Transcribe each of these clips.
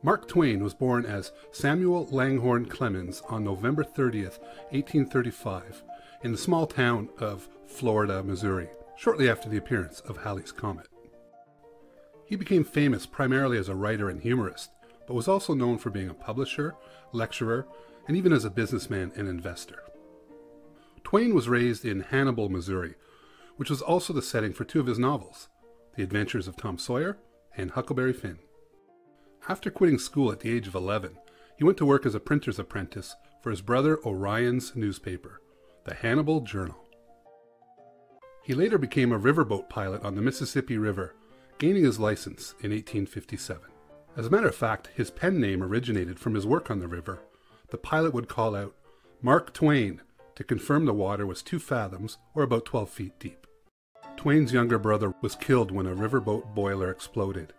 Mark Twain was born as Samuel Langhorne Clemens on November 30th, 1835, in the small town of Florida, Missouri, shortly after the appearance of Halley's Comet. He became famous primarily as a writer and humorist, but was also known for being a publisher, lecturer, and even as a businessman and investor. Twain was raised in Hannibal, Missouri, which was also the setting for two of his novels, The Adventures of Tom Sawyer and Huckleberry Finn. After quitting school at the age of 11, he went to work as a printer's apprentice for his brother Orion's newspaper, the Hannibal Journal. He later became a riverboat pilot on the Mississippi River, gaining his license in 1857. As a matter of fact, his pen name originated from his work on the river. The pilot would call out, "Mark Twain," to confirm the water was 2 fathoms, or about 12 feet deep. Twain's younger brother was killed when a riverboat boiler exploded.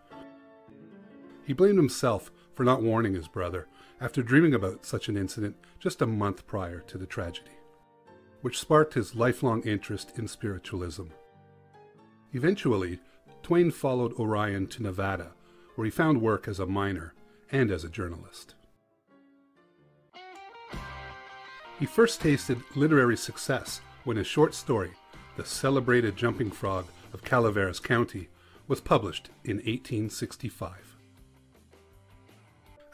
He blamed himself for not warning his brother after dreaming about such an incident just a month prior to the tragedy, which sparked his lifelong interest in spiritualism. Eventually, Twain followed Orion to Nevada, where he found work as a miner and as a journalist. He first tasted literary success when his short story, The Celebrated Jumping Frog of Calaveras County, was published in 1865.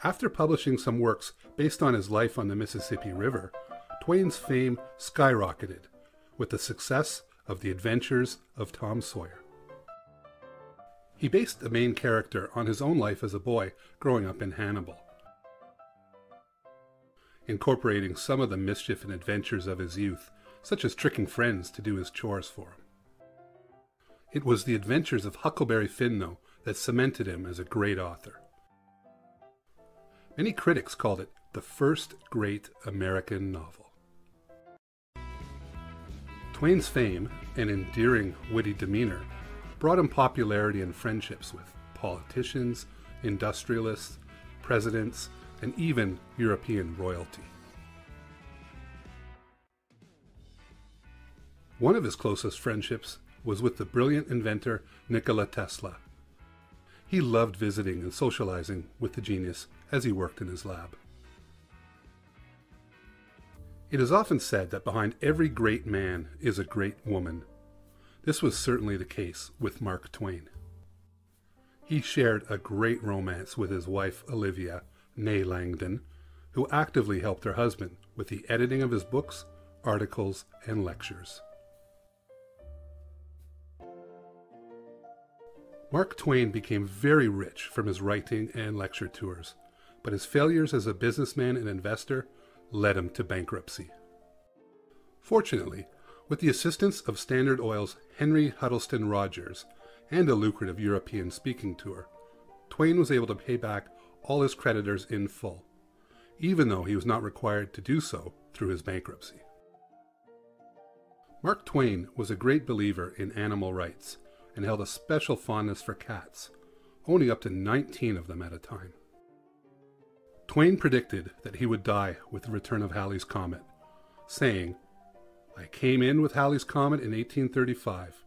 After publishing some works based on his life on the Mississippi River, Twain's fame skyrocketed with the success of The Adventures of Tom Sawyer. He based the main character on his own life as a boy growing up in Hannibal, incorporating some of the mischief and adventures of his youth, such as tricking friends to do his chores for him. It was the adventures of Huckleberry Finn, though, that cemented him as a great author. Many critics called it the first great American novel. Twain's fame and endearing, witty demeanor brought him popularity and friendships with politicians, industrialists, presidents, and even European royalty. One of his closest friendships was with the brilliant inventor Nikola Tesla. He loved visiting and socializing with the genius as he worked in his lab. It is often said that behind every great man is a great woman. This was certainly the case with Mark Twain. He shared a great romance with his wife Olivia, née Langdon, who actively helped her husband with the editing of his books, articles, and lectures. Mark Twain became very rich from his writing and lecture tours, but his failures as a businessman and investor led him to bankruptcy. Fortunately, with the assistance of Standard Oil's Henry Huddleston Rogers and a lucrative European speaking tour, Twain was able to pay back all his creditors in full, even though he was not required to do so through his bankruptcy. Mark Twain was a great believer in animal rights and held a special fondness for cats, owning up to 19 of them at a time. Twain predicted that he would die with the return of Halley's Comet, saying, "I came in with Halley's Comet in 1835.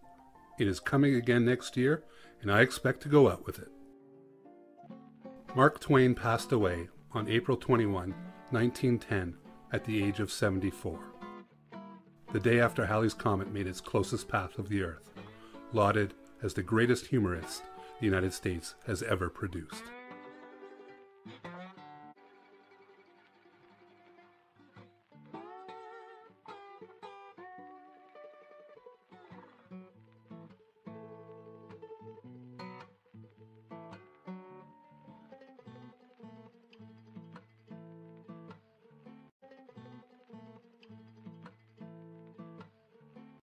It is coming again next year, and I expect to go out with it." Mark Twain passed away on April 21, 1910, at the age of 74, the day after Halley's Comet made its closest path of the Earth, lauded as the greatest humorist the United States has ever produced.